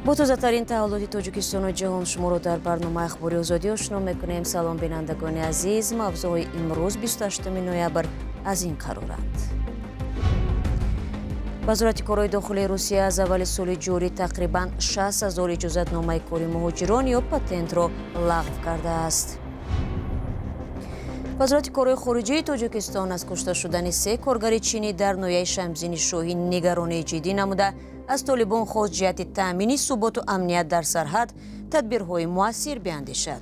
با تازه‌ترین تحولات تاجیکستان و جهان شما رو در برنامه اخباری آزادی آشنا می‌کنیم. سلام بینندگان عزیز، موضوع امروز 28 نوامبر از این قرارند. وزارت کارهای داخلی روسیه از اول سال جاری تقریباً 60,000 اجازتنامه کاری مهاجران یا پتنت را لغو کرده است. وزارت کارهای خارجه تاجیکستان از کشته شدن 3 کارگر چینی در ناحیه شمزین شاهین نگرانی جدی نموده از طالبان خواست جهت تأمین ثبات و امنیت در سرحد تدبیرهای مؤثر بیاندیشد.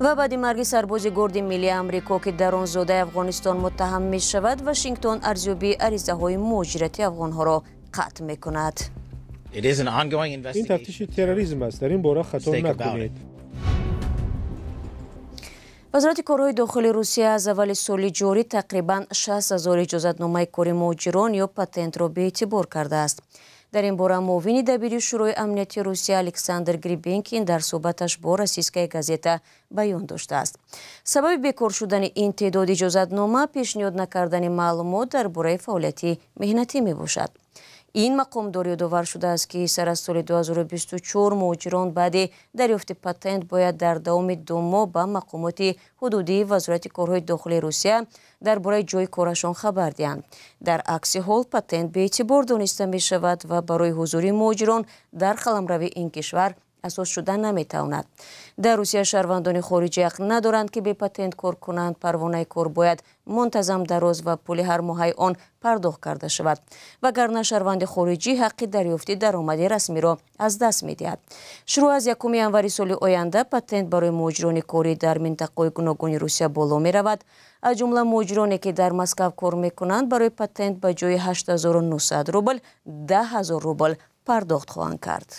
و بعد مرگ سرباز گارد ملی امریکا که در آن زاده افغانستان متهم می شود، واشنگتن ارزیابی عریضه های مهاجرتی افغانها را قطع می کند. این تفتیش تروریسم است، در این باره خطا نکنید. وزارت کارهای داخلی روسیه از اول سال جاری تقریباً 60,000 اجازتنامه کاری مهاجران یا پتنت را به اعتبار کرده است. در این باره معاون دبیر شورای امنیتی روسیه الکساندر گریبینکین در صحبتش با روسیسکای گازета بیان داشته است. سبب بیکار شدن این تعداد اجازتنامه پیشنهاد نکردن معلومات درباره فعالیت مهنتی می باشد. این مقامدار یادآور شده است که سر از سال 2024 مهاجران بعد دریافت پتنت باید در دوام 2 ماه به مقامات حدودی وزارت کارهای داخلی روسیه درباره جای کارشان خبر دهند. در عکس حال پتنت به اعتبار دانسته می شود و برای حضور مهاجران در قلمرو این کشور اساس شدن نمیتواند. در روسیه شهروندان خارجی حق ندارند که به پتنت کار کنند. پروانه کار باید منتظم دراز و پول هر ماه آن پرداخت کرده شود، وگرنه شهروند خارجی حق دریافت درآمد رسمی را از دست می‌دهد. شروع از 1 январи سال آینده پتنت برای مهاجران کاری در منطقه‌های گوناگون روسیه بالا می‌رود. از جمله مهاجرانی که در مسکو کار می‌کنند برای پتنت به جای 8900 روبل 10,000 روبل پرداخت خواهند کرد.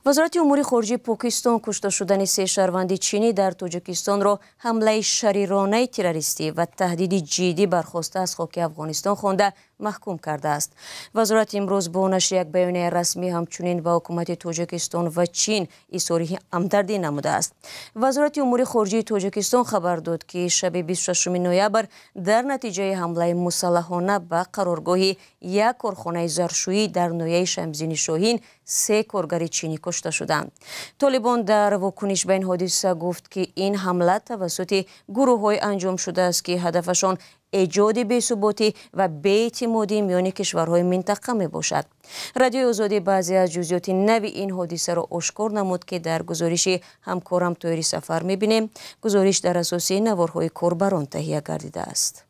وزارت امور خارجه پاکستان کشته شدن 3 شهروند چینی در تاجیکستان را حمله شریرانه تروریستی و تهدید جدی برخواسته از خاک افغانستان خوانده محکوم کرده است. وزارت امروز با نشر یک بیانیه رسمی همچنین به حکومت تاجیکستان و چین اظهار همدردی نموده است. وزارت امور خارجه تاجیکستان خبر داد که شب 26 نوامبر در نتیجه حمله مسلحانه به قرارگاه یک کارخانه ظرفشویی در ناحیه شمزین شاهین 3 کارگر چینی کشته شدند. طالبان در واکنش به این حادثه گفت که این حمله توسط گروه‌های انجام شده است که هدفشان ایجاد بی‌ثباتی و بی‌اعتمادی میان کشورهای منطقه می باشد. رادیو آزادی بعضی از جزئیات نوی این حادثه را آشکار نمود که در گزارش همکارم طاهری سفر می بینیم. گزارش در اساس نوارهای کاربران تهیه گردیده است.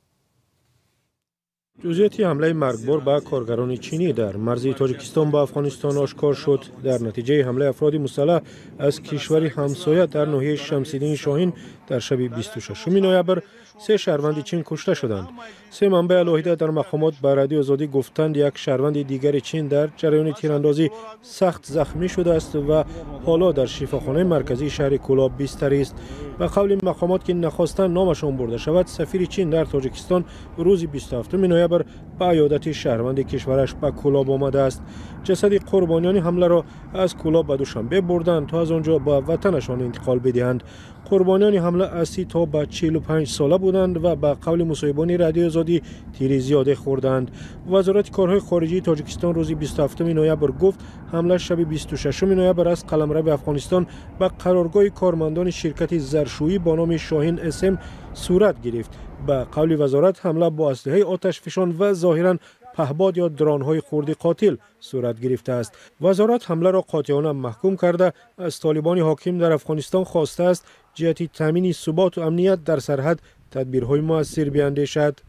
جزئیات حمله مرگبار به کارگران چینی در مرزی تاجیکستان با افغانستان آشکار شد. در نتیجه حمله افراد مسلح از کشور همسایه در ناحیه شمسین شاهین در شب 26 نوامبر 3 شهروند چین کشته شدند. 3 منبع علیحده در مقامات به رادیو آزادی گفتند یک شهروند دیگر چین در جریان تیراندازی سخت زخمی شده است و حالا در شفاخانه مرکزی شهر کولاب بستری است. به قول مقامات که نخواستند نامشان برده شود، سفیر چین در تاجیکستان روز 27 نوامبر به عیادت شهروند کشورش به کولاب آمده است. جسد قربانیان حمله را از کولاب به دوشنبه بردند تا از آنجا به وطنشان انتقال بدهند. قربانیان حمله از 30 تا به 45 ساله بودند و به قول مصاحبان رادیو آزادی تیر زیاده خوردند. وزارت کارهای خارجه تاجیکستان روز 27 نوامبر گفت حمله شب 26 نوامبر از قلمرو افغانستان به قرارگاه کارمندان شرکت ظرفشویی با نام شاهین اسم صورت گرفت. به قول وزارت حمله با اسلحه آتش فشان و ظاهراً پهباد یا درانهای خرد قاتل صورت گرفته است. وزارت حمله را قاطعانه محکوم کرده از طالبان حاکم در افغانستان خواسته است جهت تامین ثبات و امنیت در سرحد تدبیرهای مؤثر بیاندیشد.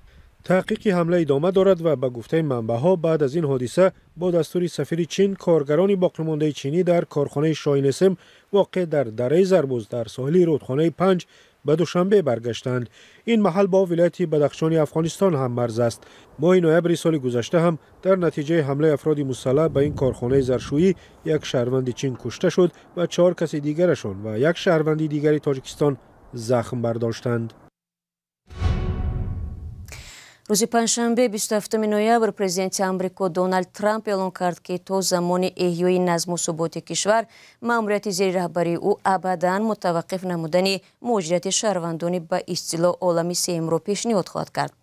تحقیق حمله ادامه دارد و به گفته منبع‌ها بعد از این حادثه با دستور سفیر چین کارگران باقی‌مانده چینی در کارخانه شاهین اسم واقع در دره زربوز در ساحل رودخانه 5 به دوشنبه برگشتند. این محل با ولایت بدخشان افغانستان هم مرز است. ماه نوامبر سال گذشته هم در نتیجه حمله افراد مسلح به این کارخانه ظرفشویی 1 شهروند چین کشته شد و 4 کس دیگرشان و 1 شهروند دیگری تاجیکستان زخم برداشتند. روز پنجشنبه 27 نوامبر پرزیدنت آمریکا دونالد ترامپ اعلام کرد که تا زمان احیای نظم و ثبات کشور مأموریت زیر رهبری او ابداً متوقف نمودن مهاجرت شهروندان به اصطلاح عالم سوم را پیشنهاد خواهد کرد.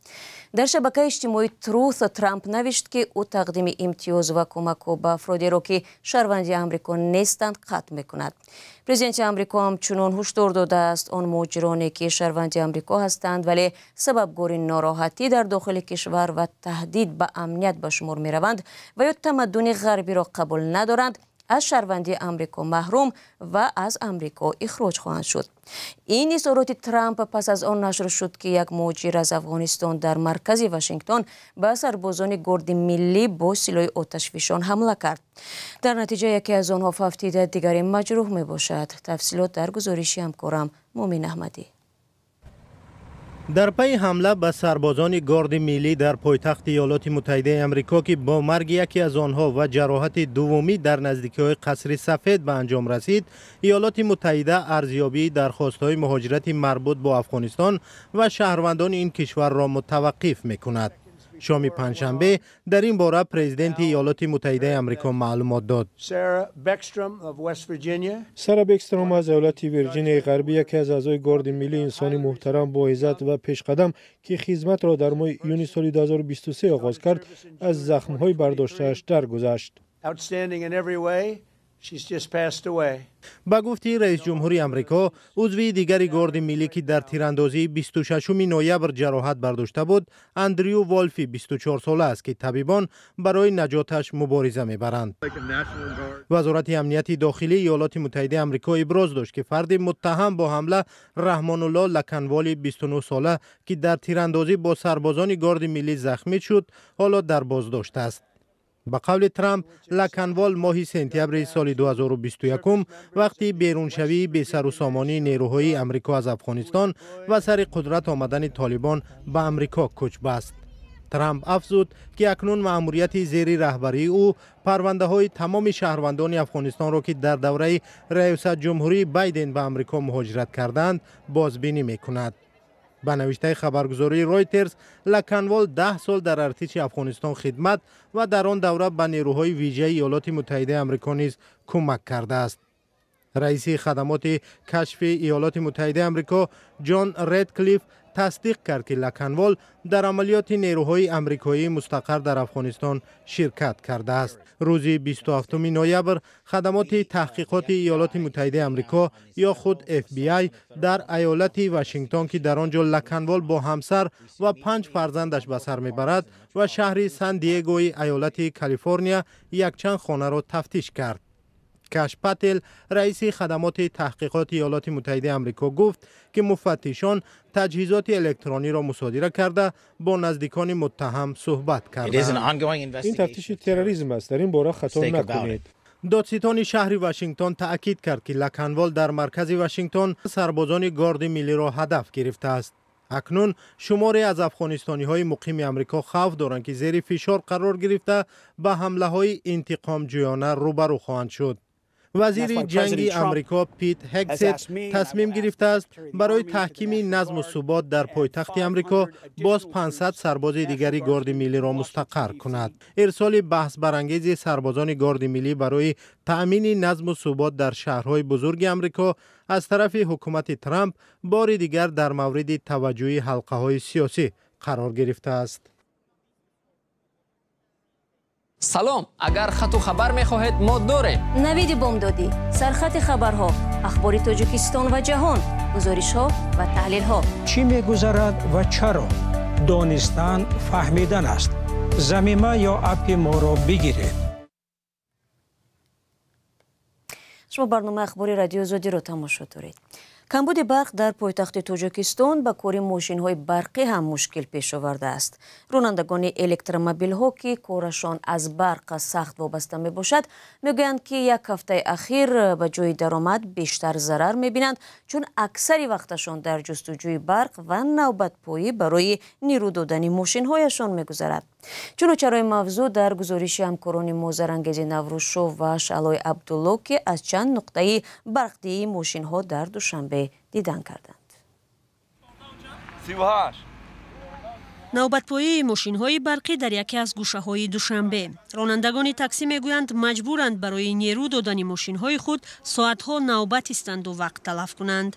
дар шабакаи иҷтимоии Truth Трамп навишт ки ӯ тақдими имтиёз ва кӯмакҳо ба афродеро ки шаҳрванди амрико нестанд қатъ мекунад. Президенти амрико ҳамчунон ҳушдор додааст он муҳоҷироне ки шаҳрванди амрико ҳастанд вале сабабгори нороҳатӣ дар дохили кишвар ва таҳдид ба амният ба шумор мераванд ва ё тамаддуни ғарбиро қабул надоранд, аз шаҳрвандии амрико маҳрум ва аз амрико ихроҷ хоҳанд шуд. Ин изҳороти Трамп пас аз он нашр шуд ки як муҳоҷир аз Афғонистон дар маркази Вашингтон ба сарбозони горди миллӣ бо силоҳи оташфишон ҳамла кард. Дар натиҷа яке аз онҳо фавтида, дигаре маҷрӯҳ мебошад. Тафсилот дар гузориши ҳамкорам Муъмин Аҳмадӣ. дар пай ҳамла ба сарбозони горди миллӣ дар пойтахти иёлоти муттаҳидаи амрико ки бо марги яке аз онҳо ва ҷароҳати дуввумӣ дар наздикиҳои қасри сафед ба анҷом расид, иёлоти муттаҳида арзёбии дархостҳои муҳоҷирати марбут бо Афғонистон ва шаҳрвандони ин кишварро мутаваққиф мекунад. شامی پنجشنبه در این باره پرزیدنت ایالات متحده آمریکا معلومات داد. سارا بکستروم از ایالت ویرجینیا غربی یکی از اعضای گارد ملی انسانی محترم با عزت و پیشقدم که خدمت را در ماه یونیو سال 2023 آغاز کرد، از زخم‌های برداشته‌اش درگذشت. با گفته رئیس جمهوری آمریکا، عضو دیگری گارد ملی که در تیراندازی 26 نوامبر جراحت برداشته بود، اندریو والفی 24 ساله است که طبیبان برای نجاتش مبارزه میبرند. وزارت امنیت داخلی ایالات متحده آمریکا ابراز داشت که فرد متهم با حمله رحمان الله لکنوالی 29 ساله که در تیراندازی با سربازان گارد ملی زخمی شد، حالا در بازداشت است. با قول ترامپ، لکنوال ماه سپتامبر سال 2021 وقتی بیرونشوی به سر و سامانی نیروهای آمریکا از افغانستان و سر قدرت آمدن طالبان به آمریکا کوچ بست. ترامپ افزود که اکنون مأموریت زیر رهبری او پرونده های تمام شهروندان افغانستان را که در دوره ریاست جمهوری بایدن به آمریکا مهاجرت کردند بازبینی میکند. با نوشته خبرگزاری رویترز، لکنوال 10 سال در ارتش افغانستان خدمت و در آن دوره به نیروهای ویژه ایالات متحده آمریکا نیز کمک کرده است. رئیس خدمات کشف ایالات متحده آمریکا جان ردکلیف تصدیق کرد که لکنوال در عملیات نیروهای آمریکایی مستقر در افغانستان شرکت کرده است. روز 27 نوامبر خدمات تحقیقات ایالات متحده آمریکا یا خود FBI در ایالت واشنگتن که در آنجا لکنوال با همسر و 5 فرزندش به سر میبرد و شهر سان دیگوی ایالت کالیفرنیا یک چند خانه را تفتیش کرد. کاش پاتل رئیس خدمات تحقیقات ایالات متحده آمریکا گفت که مفتشان تجهیزات الکترونی را مصادره کرده با نزدیکان متهم صحبت کردند. این تفتیش تروریسم است، در این باره خطا نکنید. دادستان شهر واشنگتن تأکید کرد که لکنوال در مرکز واشنگتن سربازان گارد ملی را هدف گرفته است. اکنون شماری از افغانستانی های مقیم آمریکا خوف دارند که زیر فشار قرار گرفته به حمله های انتقام جویانه روبرو خواهند شد. وزیر جنگی آمریکا پیت هگست تصمیم گرفته است برای تحکیم نظم و ثبات در پایتخت آمریکا باز 500 سرباز دیگری گارد ملی را مستقر کند. ارسال بحث برانگیز سربازان گارد ملی برای تأمین نظم و ثبات در شهرهای بزرگ آمریکا از طرف حکومت ترامپ بار دیگر در مورد توجه حلقه‌های سیاسی قرار گرفته است. سلام، اگر خط و خبر می‌خواهید ما داریم. نوید بامدادی، سرخط خبرها، اخبار تاجیکستان و جهان، گزارش‌ها و تحلیل‌ها. چی می‌گذرد و چرا؟ دانستن فهمیدن است. ضمیمه یا اپ ما را بگیرید. شما برنامه اخباری رادیو آزادی را تماشا دارید. کمبود برق در پایتخت تاجیکستان با کار ماشین‌های برقی هم مشکل پیش آورده است. رانندگان الکترومبیل‌ها که کارشان از برق سخت وابسته میباشد میگویند که یک هفته اخیر به جای درآمد بیشتر ضرر میبینند، چون اکثر وقتشان در جستجوی برق و نوبت‌پایی برای نیرو دادن ماشین‌هایشان میگذرد. چنانچه موضوع در گزارش همکاران ما زرانگیز نوروزشو و شعلای عبدالله که از چند نقطه برقدهی ماشین‌ها در دوشنبه دیدن کردند. نوبت‌پایی ماشین‌های برقی در یکی از گوشه‌های دوشنبه. رانندگان تاکسی میگویند مجبورند برای نیرو دادن ماشین‌های خود ساعت‌ها نوبت ایستند و وقت تلف کنند.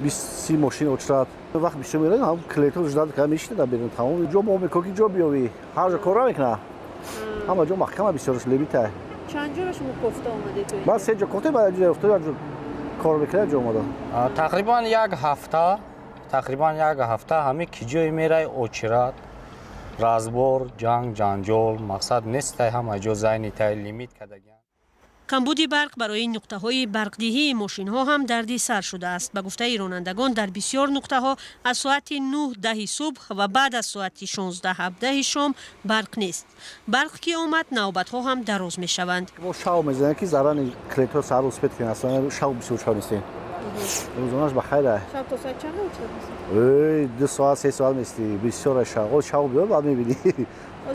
20 ماشین اچرات وقت بیشتر میرن هم کلیتو جداد که میشینه برن تمام جو ما میکنی جو بیاوی هر جا کار میکنه اما جو محکمه بسیارش لیمیته چند جورش گفته اومده تو بس سه جا گفته بعد جا گفته کار میکنه جو اومده تقریبا یک هفته همه کیجوی میره اوچرات رازبور جنگ جنجال مقصد نیست همه جو زینی تا لیمیت کردگی کمبودی برق برای نقطه‌های برقدهی ماشین‌ها هم دردسر شده است. به گفته رانندگان در بسیار نقطه‌ها از ساعت 9-10 صبح و بعد از ساعت 16-17 شام برق نیست. برق که آمد نوبت‌ها هم دراز می‌شوند. ما شاو می‌زنیم که زران کلیتر سر روز پیت کنه اصلا شاو بسیار چا نیستیم. روزانش بخیره. شب تا ساعت چند می‌شه؟ 2 ساعت 3 ساعت میستی بسیار شاو بیاد بعد می‌بینی.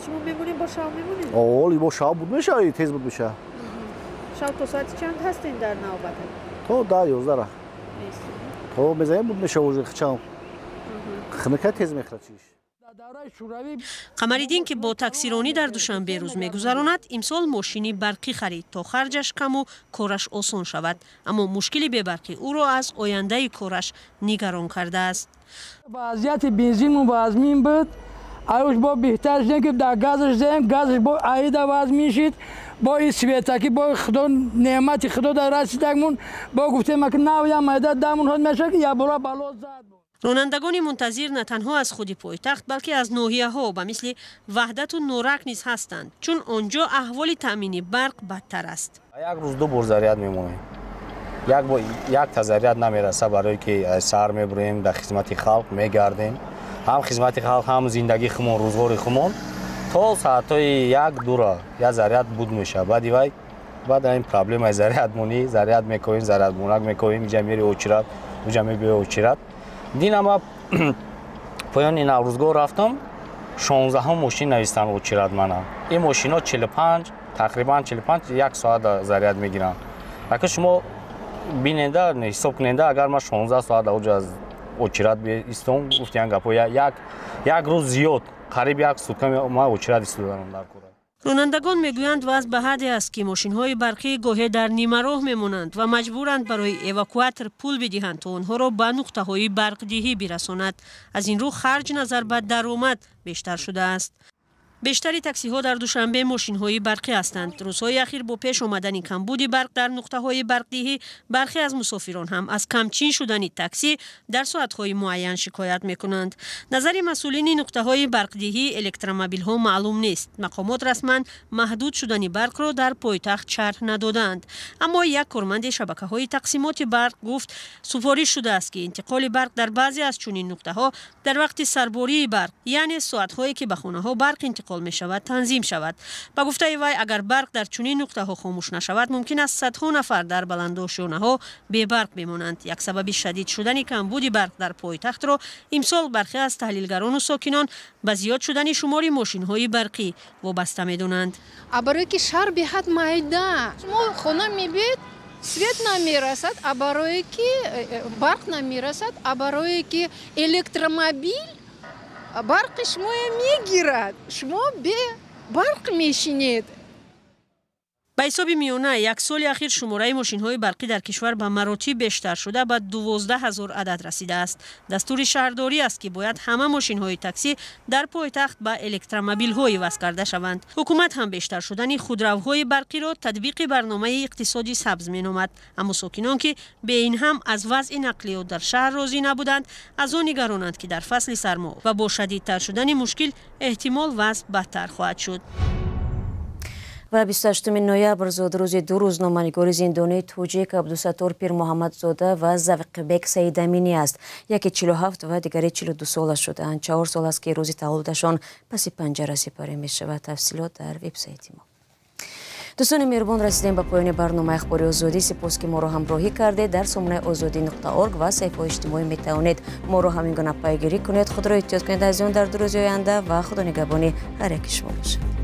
شما می‌مونید با شاو می‌مونید؟ اولی با شاو بود میشه تیز بود میشه. شب تا ساعت چند هستین در نوبت؟ تو 10-11 تو می‌زنیم بود میشه وجود خچام. خنکه تیز می‌خرچیش. قمریدین که با تاکسیرانی در دوشنبه روز می‌گذراند امسال ماشینی برقی خرید تا خرجش کم و کارش آسان شود اما مشکلی به برقی او را از آینده کارش نگران کرده است. وضعیت بنزین مبازمین بود ایوش با بهتر شدن که در گازش زدیم گازش با عاید عوض میشید با این سویتا که با خدا نعمت خدا در رسیدگمون با گفتیم که نه یا مدت دامون هد میشه که یا برا بالا زد. رانندگان منتظر نه تنها از خود پایتخت بلکه از ناحیه‌ها به مثل وحدت و نورک نیز هستند چون آنجا احوال تامین برق بدتر است. یک روز 2 بار ضریت میمونه. یک تا ضریت نمیرسه برای که سر میبریم در خدمت خلق میگردیم. هم خدمت خلق هم زندگی خمون روزگار خمون تا ساعتای 1-2 را یا ضریت بود میشه بعد این پرابلم از ضریت مونی ضریت میکنیم ضریت مونک میکنیم اینجا میری اوچرات اونجا میبی اوچرات دین اما پایان این روزگار رفتم 16 ماشین نوشتن اوچرات منم این ماشینا 45 تقریبا 45 1 ساعت ضریت میگیرن اگه شما بیننده حساب کننده اگر ما 16 ساعت اونجا از اوچرات بیستم گفتن گپو یک روز زیاد قریب 1 سوتکه ما اوچرات استودم در کور. رانندگان میگویند وضع به حدی است که ماشین‌های برقی گاهی در نیمه راه میمونند و مجبورند برای اواکواتور پول بدهند تا آنها را به نقطه‌های برقدهی برساند. از این رو خرج نظر به درآمد بیشتر شده است. بیشتری تاکسی ها در دوشنبه ماشین های برقی هستند. روزهای اخیر با پیش آمدن کمبود برق در نقطه های برقدهی برخی از مسافران هم از کمچین شدن تاکسی در ساعت های معین شکایت می کنند. نظر مسئولین نقطه های برقدهی الکترومبیل ها معلوم نیست. مقامات رسما محدود شدن برق را در پایتخت شرح ندادند. اما یک کارمند شبکه های تقسیمات برق گفت سفارش شده است که انتقال برق در بعضی از چنین نقطه ها در وقت سرباری برق یعنی ساعت هایی که به خانه ها برق انتقال می شود تنظیم شود. با گفته وی اگر برق در چنین نقطه ها خاموش نشود ممکن است صدها نفر در بلندوشونه ها بی برق بمانند. یک سبب شدید شدن کمبود برق در پایتخت را امسال برخی از تحلیلگران و ساکنان به زیاد شدن شمار ماشین های برقی وابسته می‌دانند. برای که شهر به حد میده شما خونه میبید سویت نمیرسد برای که برق نمیرسد برای که الکترومبیل برق شما میگیرد شما به برق میشینید. به حساب میانه یک سال اخیر شماره ماشین های برقی در کشور به مراتب بیشتر شده به 12,000 عدد رسیده است. دستور شهرداری است که باید همه ماشین های تاکسی در پایتخت به الکترومبیل های وصل کرده شوند. حکومت هم بیشتر شدن خودروهای برقی را تطبیق برنامه اقتصادی سبز مینامد. اما ساکنان که به این هم از وضع نقلیات در شهر راضی نبودند از آن نگرانند که در فصل سرما و با شدیدتر شدن مشکل احتمال وضع بدتر خواهد شد. و 28 نوامبر زاد روز 2 روزنامه‌نگار زندانی توجیک عبدالستار پیر محمد زاده و زوقبک سیدامینی است. یکی 47 و دیگری 42 ساله شده‌اند. 4 سال است که روز تولدشان پس پنجره سپاری می‌شود. تفصیلات در وبسایت ما. دوستان مهربان رسیدیم به پایان برنامه اخباری آزادی. سپاس که ما را همراهی کردید. در سامانه azadi.org و صفحه اجتماعی میتوانید ما را همین گونه پیگیری کنید. خود را احتیاط کنید از آن در روزهای آینده و خدا نگهبان هر یک شما باشد.